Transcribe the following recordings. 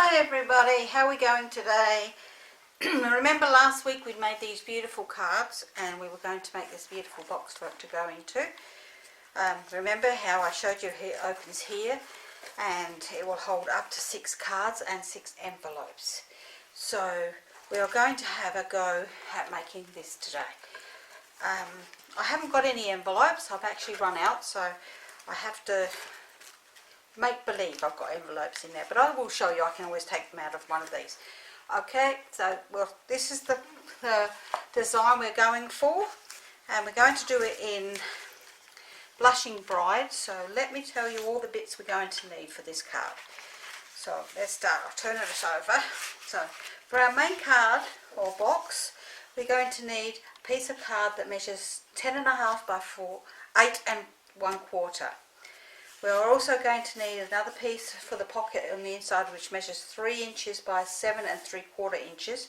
Hi everybody, how are we going today? Remember last week we made these beautiful cards and we were going to make this beautiful box for it to go into. Remember how I showed you it opens here and it will hold up to 6 cards and 6 envelopes. So we are going to have a go at making this today. I haven't got any envelopes, I've actually run out, so I have to make believe I've got envelopes in there, but I will show you. I can always take them out of one of these. Okay, so well, this is the design we're going for, and we're going to do it in Blushing Bride. So let me tell you all the bits we're going to need for this card. So let's start. I'll turn it over. So for our main card or box, we're going to need a piece of card that measures 10.5 by 8 1/4. We're also going to need another piece for the pocket on the inside, which measures 3 inches by 7 3/4 inches,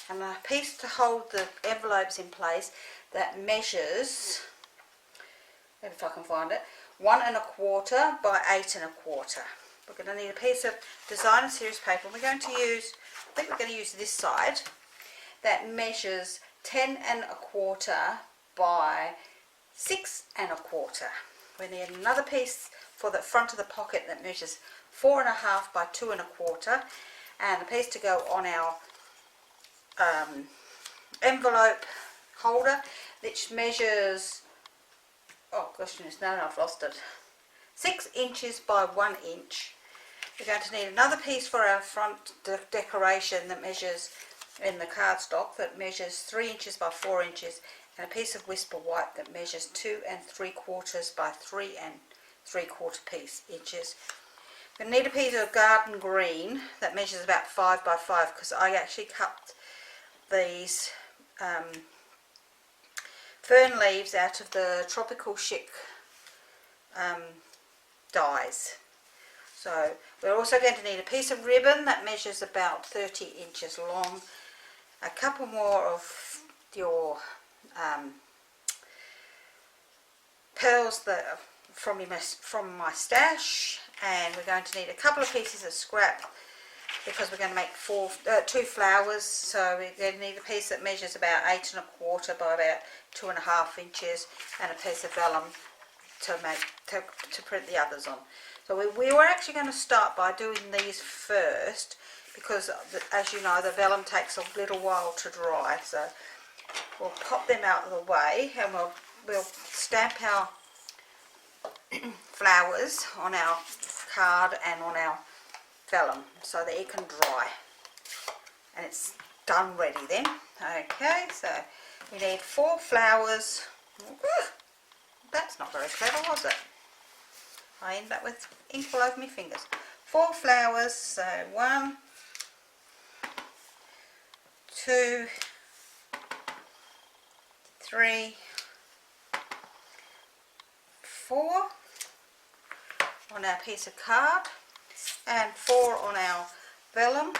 and a piece to hold the envelopes in place that measures, if I can find it, 1 1/4 by 8 1/4. We're going to need a piece of designer series paper. We're going to use, I think we're going to use this side, that measures 10 1/4 by 6 1/4. We need another piece for the front of the pocket that measures 4.5 by 2 1/4, and a piece to go on our envelope holder, which measures, oh gosh goodness, no, I've lost it, 6 inches by 1 inch. We're going to need another piece for our front decoration that measures, in the cardstock, that measures 3 inches by 4 inches, and a piece of Whisper White that measures 2 3/4 by 3 3/4 inches. We're going to need a piece of garden green that measures about 5 by 5, because I actually cut these fern leaves out of the Tropical Chic dies. So we're also going to need a piece of ribbon that measures about 30 inches long, a couple more of your pearls that from my stash, and we're going to need a couple of pieces of scrap because we're going to make 2 flowers. So we're going to need a piece that measures about 8 1/4 by about 2.5 inches, and a piece of vellum to print the others on. So we were actually going to start by doing these first, because as you know, the vellum takes a little while to dry. So we'll pop them out of the way, and we'll stamp our flowers on our card and on our vellum so that it can dry, and it's done ready then. Okay, so we need 4 flowers. That's not very clever, was it? I ended up with ink all over my fingers. 4 flowers, so 1, 2, 3, 4 on our piece of card, and 4 on our vellum.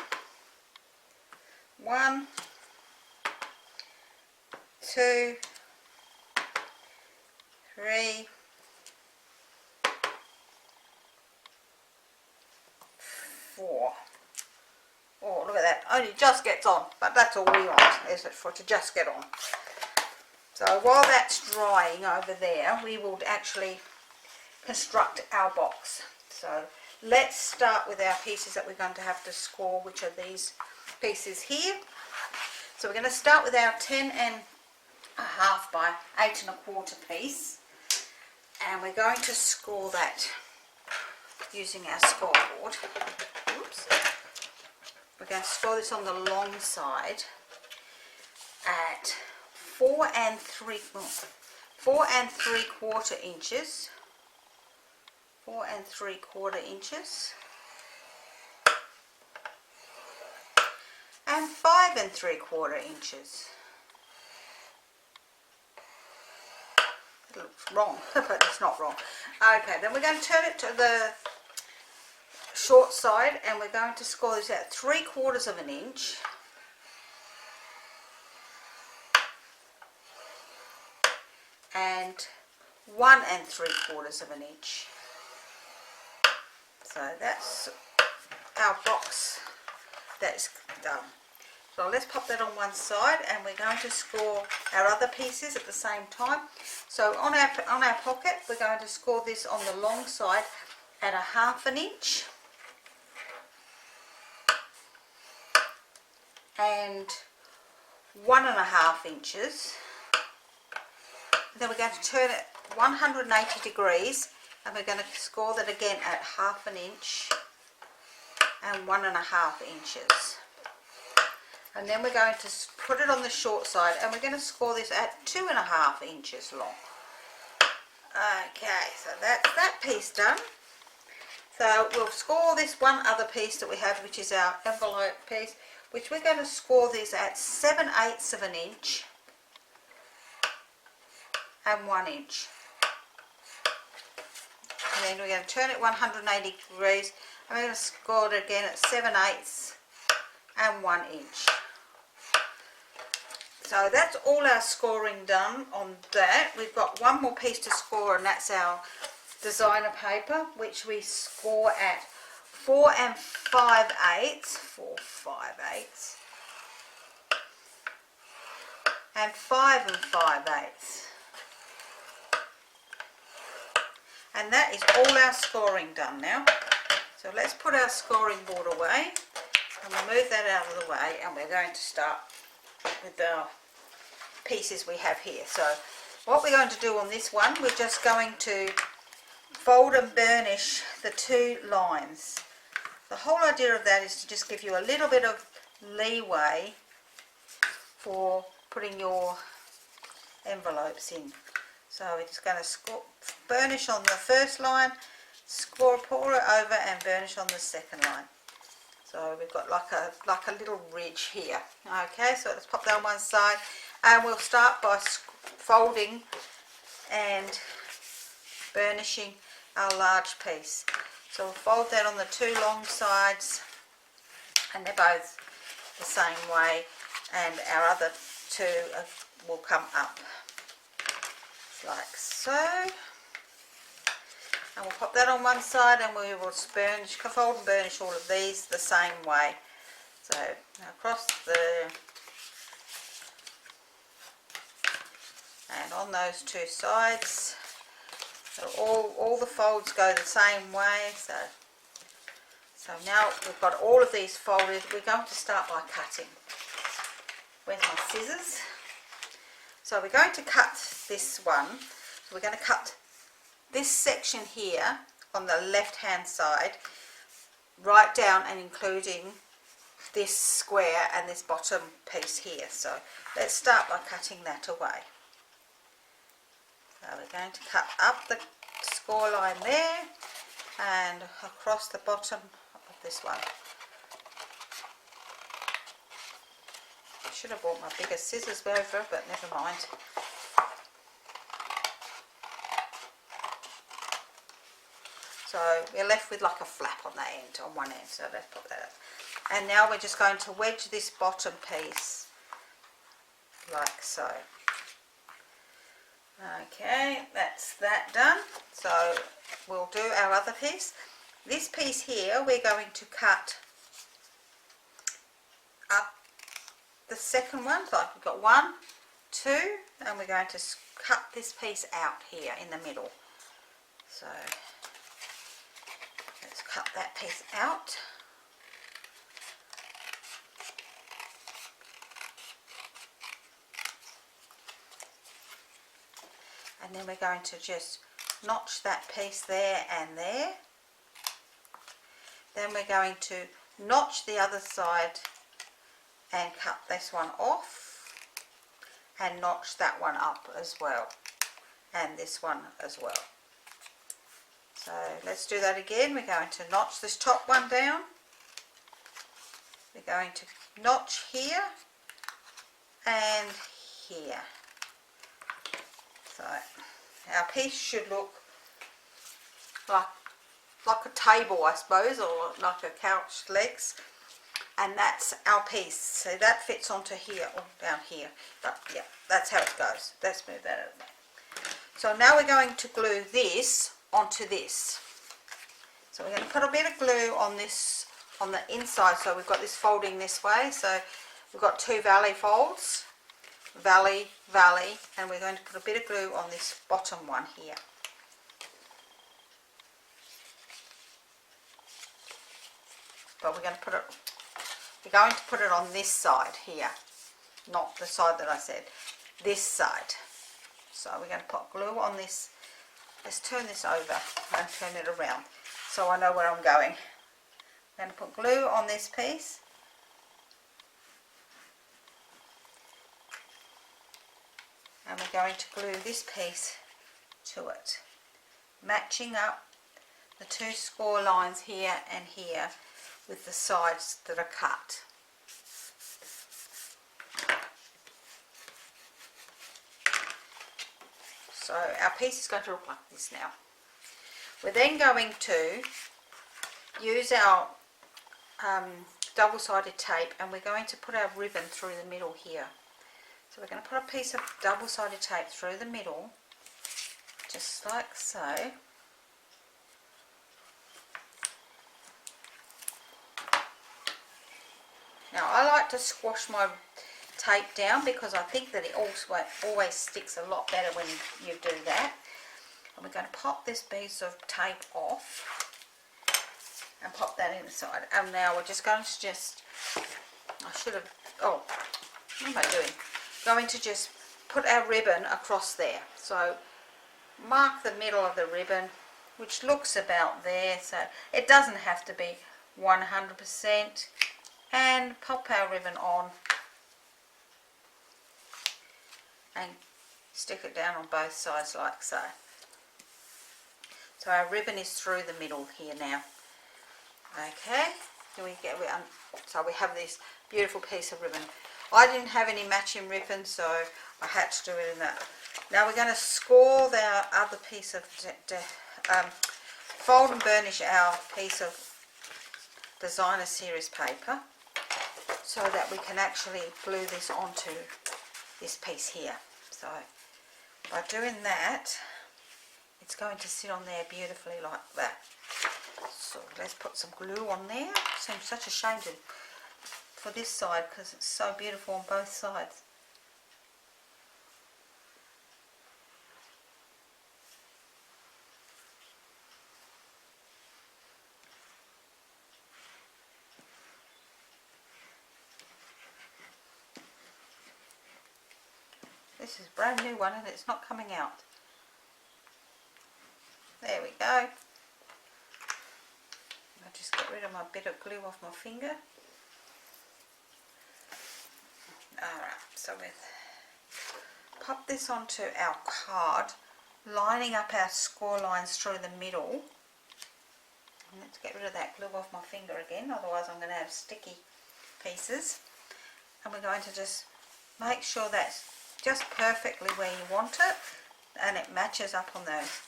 1, 2, 3, 4. Oh, look at that, only just gets on, but that's all we want, is it, for it to just get on. So while that's drying over there, we will actually construct our box. So let's start with our pieces that we're going to have to score, which are these pieces here. So we're going to start with our 10.5 by 8 1/4 piece, and we're going to score that using our scoreboard. Oops. We're going to score this on the long side at 4 3/4 inches. 4 3/4 inches. And 5 3/4 inches. It looks wrong, but it's not wrong. Okay, then we're going to turn it to the short side, and we're going to score this at 3/4 inch. And 1 3/4 inch. So that's our box that's done. So let's pop that on one side, and we're going to score our other pieces at the same time. So on our pocket, we're going to score this on the long side at 1/2 inch and 1.5 inches. And then we're going to turn it 180 degrees, and we're going to score that again at 1/2 inch and 1.5 inches. And then we're going to put it on the short side, and we're going to score this at 2.5 inches long. Okay, so that's that piece done. So we'll score this one other piece that we have, which is our envelope piece, which we're going to score this at 7/8 of an inch and 1 inch. And then we're going to turn it 180 degrees, and we're going to score it again at 7/8 and 1 inch. So that's all our scoring done on that. We've got one more piece to score, and that's our designer paper, which we score at 4 5/8 and 5 5/8. And that is all our scoring done now. So let's put our scoring board away, and we'll move that out of the way, and we're going to start with the pieces we have here. So what we're going to do on this one, we're just going to fold and burnish the 2 lines. The whole idea of that is to just give you a little bit of leeway for putting your envelopes in. So we're just going to burnish on the first line, pour it over, and burnish on the second line. So we've got like a little ridge here. Okay, so let's pop that on one side, and we'll start by folding and burnishing our large piece. So we'll fold that on the 2 long sides, and they're both the same way, and our other 2 will come up like so. And we'll pop that on one side, and we will fold and burnish all of these the same way. So across and on those 2 sides, so all the folds go the same way. So now we've got all of these folded, we're going to start by cutting. Where's my scissors? So we're going to cut this one. So we're going to cut this section here on the left hand side right down, and including this square and this bottom piece here. So let's start by cutting that away. So we're going to cut up the score line there and across the bottom of this one. I should have brought my bigger scissors over, but never mind. So we're left with like a flap on that end, on one end. So let's put that up. And now we're just going to wedge this bottom piece like so. Okay, that's that done. So we'll do our other piece. This piece here, we're going to cut up the second one. So we've got 1, 2, and we're going to cut this piece out here in the middle. So let's cut that piece out. And then we're going to just notch that piece there and there. Then we're going to notch the other side and cut this one off, and notch that one up as well, and this one as well. So let's do that again. We're going to notch this top one down. We're going to notch here and here. So our piece should look like a table, I suppose, or like a couch legs, and that's our piece. So that fits onto here or down here. But yeah, that's how it goes. Let's move that out of there. So now we're going to glue this onto this. So we're going to put a bit of glue on this on the inside. So we've got this folding this way, so we've got 2 valley folds, valley, valley, and we're going to put a bit of glue on this bottom one here. But we're going to put it on this side here, not the side that I said, this side. So we're going to put glue on this. Let's turn this over and turn it around so I know where I'm going. I'm going to put glue on this piece. And we're going to glue this piece to it, matching up the 2 score lines here and here with the sides that are cut. So our piece is going to look like this now. We're then going to use our double-sided tape, and we're going to put our ribbon through the middle here. So we're going to put a piece of double-sided tape through the middle, just like so. Now I like to squash my tape down because I think that it always sticks a lot better when you do that. And we're going to pop this piece of tape off and pop that inside. And now we're just going to what am I doing? Going to just put our ribbon across there. So mark the middle of the ribbon, which looks about there, so it doesn't have to be 100%, and pop our ribbon on and stick it down on both sides like so. So our ribbon is through the middle here now. Okay, so we have this beautiful piece of ribbon. I didn't have any matching ribbon, so I had to do it in that. Now we're going to score our other piece of, fold and burnish our piece of designer series paper so that we can actually glue this onto this piece here. So by doing that, it's going to sit on there beautifully like that. So let's put some glue on there. Seems such a shame for this side because it's so beautiful on both sides. This is a brand new one and it's not coming out. There we go. I'll just get rid of my bit of glue off my finger. Alright, so we'll pop this onto our card, lining up our score lines through the middle. And let's get rid of that glue off my finger again, otherwise I'm going to have sticky pieces. And we're going to just make sure that's just perfectly where you want it, and it matches up on those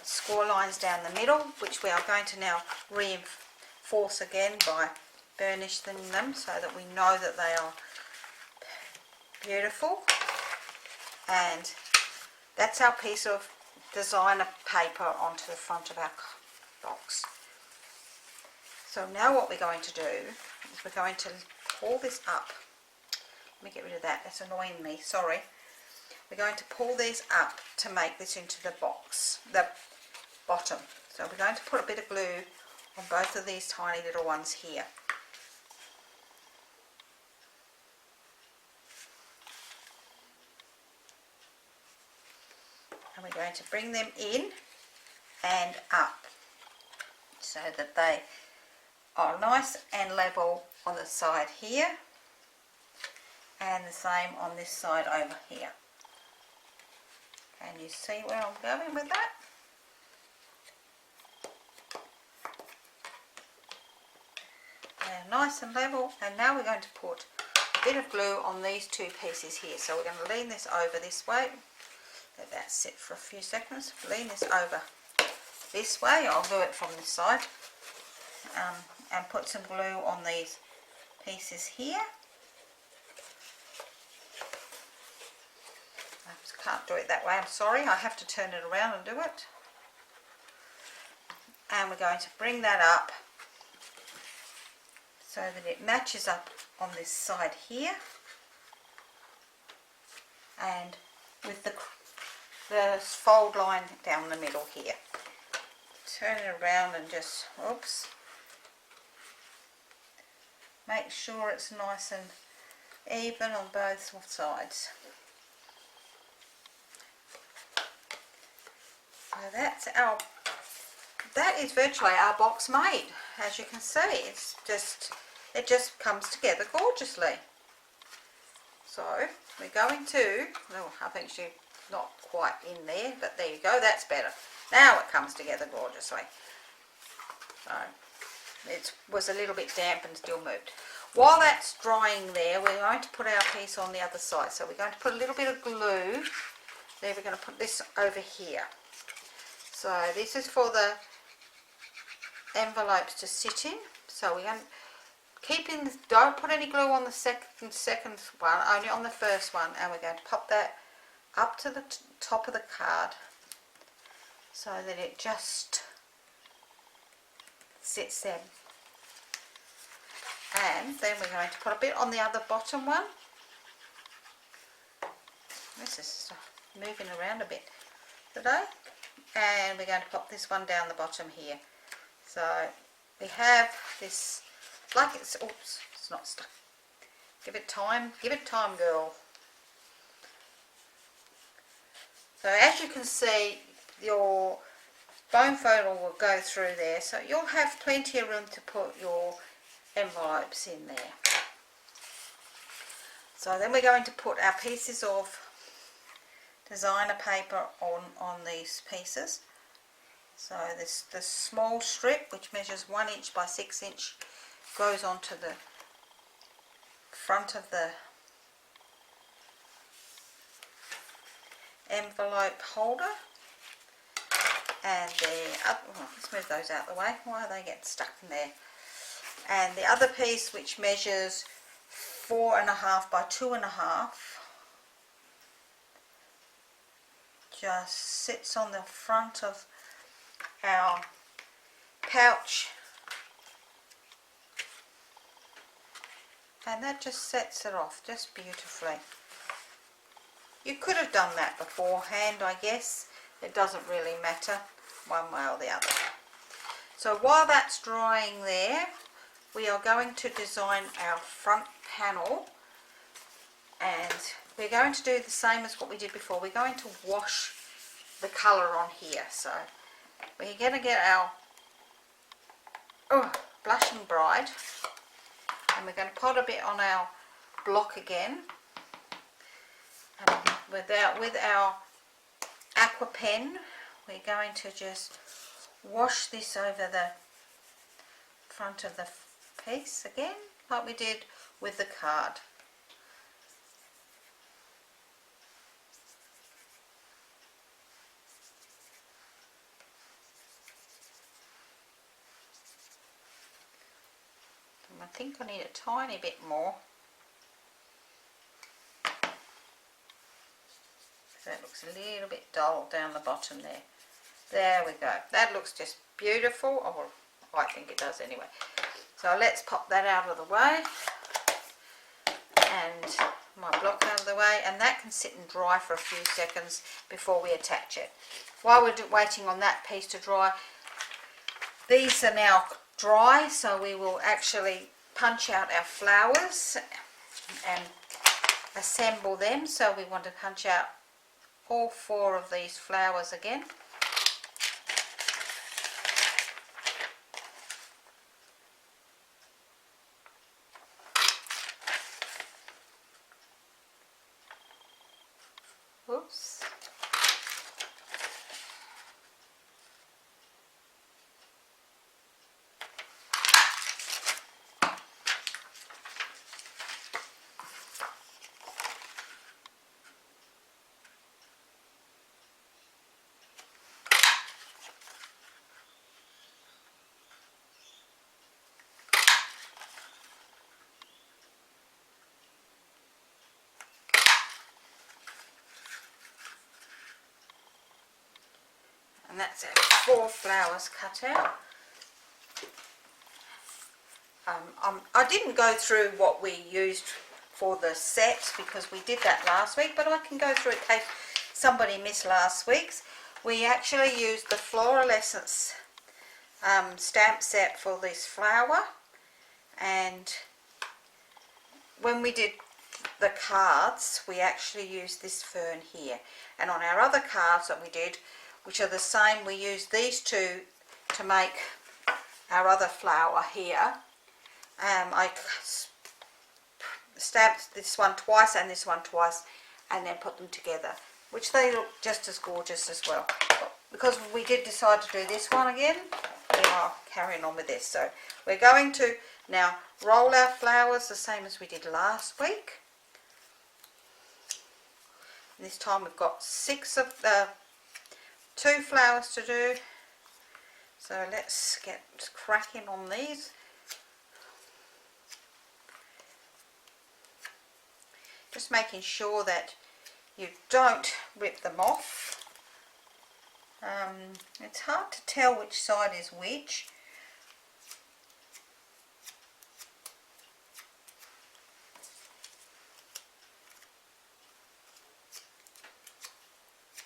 score lines down the middle, which we are going to now reinforce again by burnishing them so that we know that they are beautiful. And that's our piece of designer paper onto the front of our box. So now what we're going to do is we're going to pull this up. Let me get rid of that, that's annoying me, sorry. We're going to pull these up to make this into the box, the bottom. So we're going to put a bit of glue on both of these tiny little ones here. And we're going to bring them in and up so that they are nice and level on the side here, and the same on this side over here. Can you see where I'm going with that? They're nice and level, and now we're going to put a bit of glue on these 2 pieces here. So we're going to lean this over this way, let that sit for a few seconds, lean this over this way, I'll do it from this side, and put some glue on these pieces here. I can't do it that way, I'm sorry, I have to turn it around and do it. And we're going to bring that up so that it matches up on this side here, and with the fold line down the middle here. Turn it around and just, oops, make sure it's nice and even on both sides. So that is virtually our box made. As you can see, it just comes together gorgeously. So we're going to, oh, I think she's not quite in there, but there you go, that's better. Now it comes together gorgeously. So it was a little bit damp and still moved. While that's drying there, we're going to put our piece on the other side. So we're going to put a little bit of glue. Then we're going to put this over here. So this is for the envelopes to sit in. So we're going to don't put any glue on the second one, only on the first one, and we're going to pop that up to the top of the card so that it just sits there. And then we're going to put a bit on the other bottom one. This is moving around a bit today. And we're going to pop this one down the bottom here. So we have this, like it's, oops, it's not stuck. Give it time, girl. So as you can see, your bone foil will go through there, so you'll have plenty of room to put your envelopes in there. So then we're going to put our pieces of designer paper on these pieces. So the small strip, which measures 1 inch by 6 inch, goes onto the front of the envelope holder, and let's move those out of the way. Why are they getting stuck in there? And the other piece, which measures 4.5 by 2.5, just sits on the front of our pouch, and that just sets it off just beautifully. You could have done that beforehand, I guess. It doesn't really matter one way or the other. So while that's drying there, we are going to design our front panel, and we're going to do the same as what we did before. We're going to wash the colour on here. So we're going to get our blushing bride, and we're going to pot a bit on our block again, and with our aqua pen, we're going to just wash this over the front of the piece again, like we did with the card. And I think I need a tiny bit more. That looks a little bit dull down the bottom there. There we go. That looks just beautiful. Oh, well, I think it does anyway. So let's pop that out of the way, and my block out of the way, and that can sit and dry for a few seconds before we attach it. While we're waiting on that piece to dry, these are now dry, so we will actually punch out our flowers and assemble them. So we want to punch out all 4 of these flowers again. Oops. And that's our 4 flowers cut out. I didn't go through what we used for the set because we did that last week, but I can go through it in case somebody missed last week's. We actually used the Floral Essence stamp set for this flower, and when we did the cards we actually used this fern here, and on our other cards that we did, which are the same, we used these two to make our other flower here. I stamped this one twice and this one twice and then put them together, which they look just as gorgeous as well. Because we did decide to do this one again, we are carrying on with this. So we're going to now roll our flowers the same as we did last week. And this time we've got 2 flowers to do. So let's get cracking on these. Just making sure that you don't rip them off. It's hard to tell which side is which.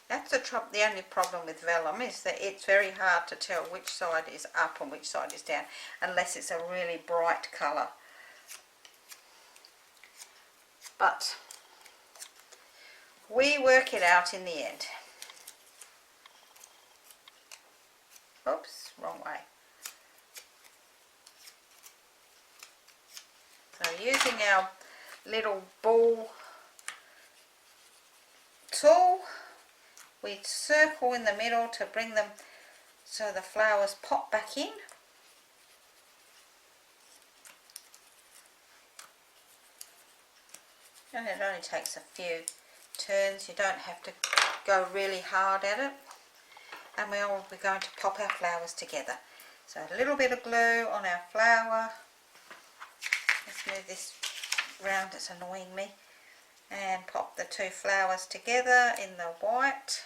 That's the only problem with vellum, is that it's very hard to tell which side is up and which side is down unless it's a really bright colour. But we work it out in the end. Oops, wrong way. So using our little ball tool, we circle in the middle to bring them so the flowers pop back in. And it only takes a few turns, you don't have to go really hard at it. And we're going to pop our flowers together. So a little bit of glue on our flower. Let's move this round, it's annoying me. And pop the 2 flowers together in the white.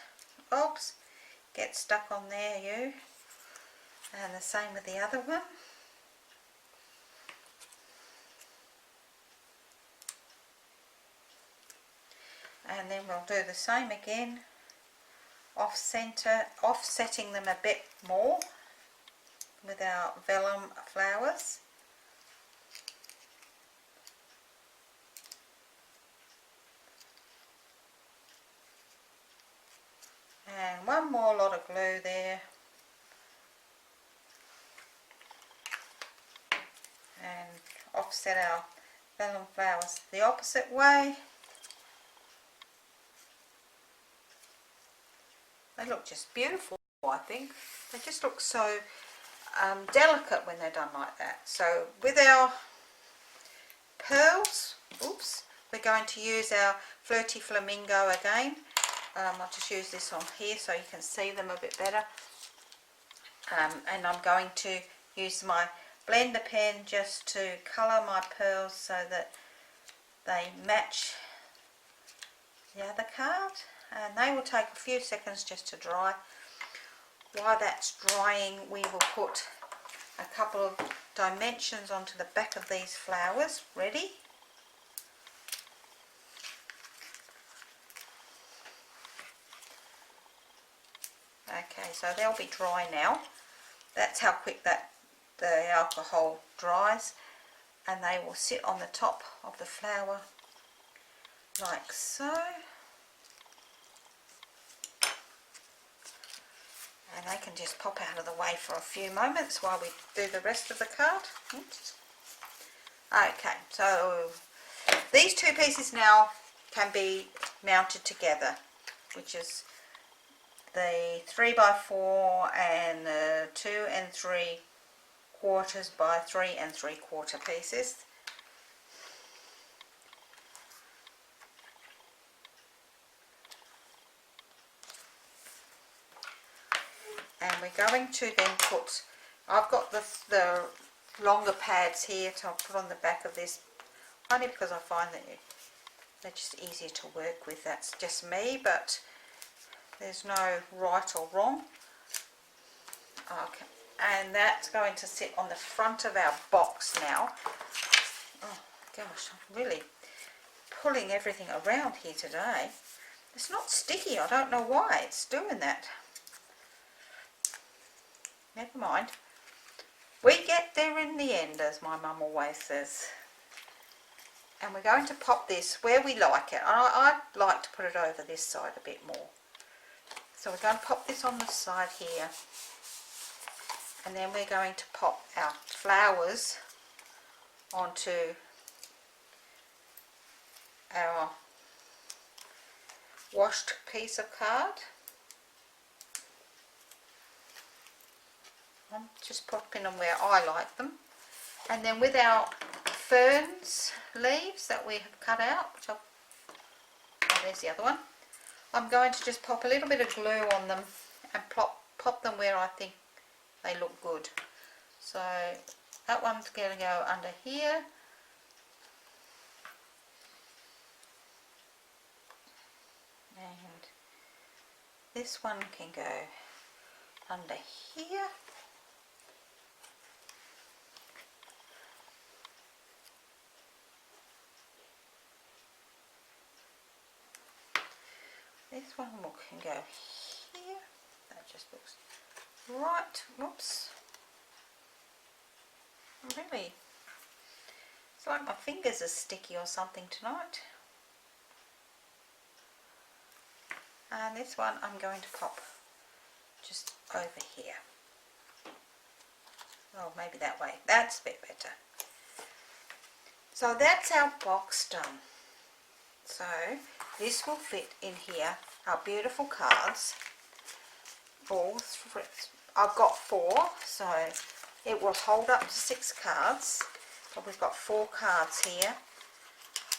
Oops, get stuck on there, you. And the same with the other one. And then we'll do the same again, offsetting them a bit more with our vellum flowers. And one more lot of glue there. And offset our vellum flowers the opposite way. They look just beautiful, I think. They just look so delicate when they're done like that. So with our pearls, oops, we're going to use our Flirty Flamingo again. I'll just use this on here so you can see them a bit better. And I'm going to use my blender pen just to colour my pearls so that they match the other card. And they will take a few seconds just to dry. While that's drying, we will put a couple of dimensions onto the back of these flowers ready. Okay, so they'll be dry now. That's how quick that the alcohol dries, and they will sit on the top of the flower like so. And they can just pop out of the way for a few moments while we do the rest of the card. Oops. Okay, so these 2 pieces now can be mounted together, which is the 3x4 and the 2 3/4 by 3 3/4 pieces. And we're going to then put, I've got the longer pads here to put on the back of this, only because I find that they're just easier to work with. That's just me, but there's no right or wrong. Okay. And that's going to sit on the front of our box now. Oh gosh, I'm really pulling everything around here today. It's not sticky. I don't know why it's doing that. Never mind. We get there in the end, as my mum always says. And we're going to pop this where we like it. I'd like to put it over this side a bit more. So we're going to pop this on the side here. And then we're going to pop our flowers onto our washed piece of card. I'm just popping them where I like them. And then with our ferns leaves that we have cut out, which oh, there's the other one, I'm going to just pop a little bit of glue on them and pop them where I think they look good. So that one's going to go under here. And this one can go under here. This one can go here. That just looks right. Whoops. Really, it's like my fingers are sticky or something tonight. And this one I'm going to pop just over here. Oh, maybe that way. That's a bit better. So that's our box done. So this will fit in here, our beautiful cards. I've got 4, so it will hold up to 6 cards. But we've got 4 cards here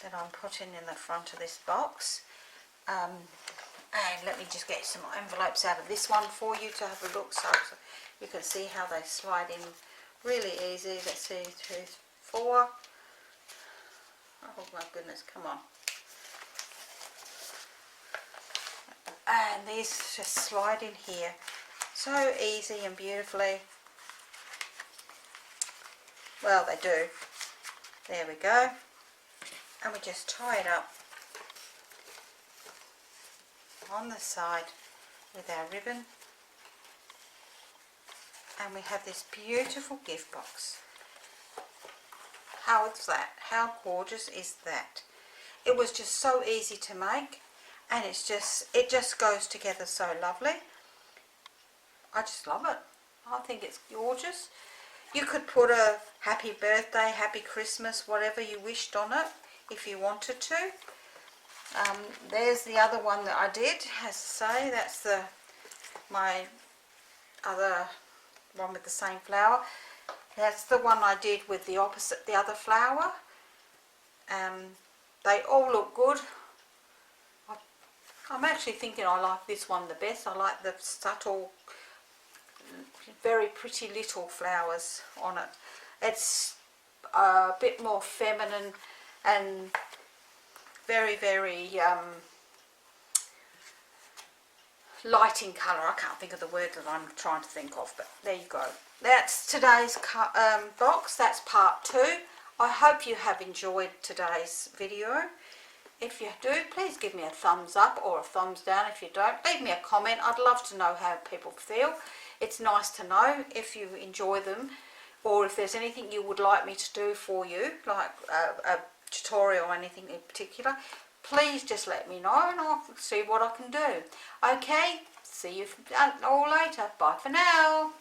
that I'm putting in the front of this box. And let me just get some envelopes out of this one for you to have a look, so you can see how they slide in really easy. Let's see, 2, 4. Oh my goodness, come on. And these just slide in here so easy and beautifully. Well, they do. There we go. And we just tie it up on the side with our ribbon. And we have this beautiful gift box. How is that? How gorgeous is that? It was just so easy to make. And it just goes together so lovely. I just love it. I think it's gorgeous. You could put a happy birthday, happy Christmas, whatever you wished on it, if you wanted to. There's the other one that I did, as I say. That's my other one with the same flower. That's the one I did with the other flower. They all look good. I'm actually thinking I like this one the best. I like the subtle, very pretty little flowers on it. It's a bit more feminine and very, very light in colour. I can't think of the word that I'm trying to think of, but there you go. That's today's box. That's part 2. I hope you have enjoyed today's video. If you do, please give me a thumbs up or a thumbs down. If you don't, leave me a comment. I'd love to know how people feel. It's nice to know if you enjoy them, or if there's anything you would like me to do for you, like a tutorial or anything in particular. Please just let me know and I'll see what I can do. Okay, see you all later. Bye for now.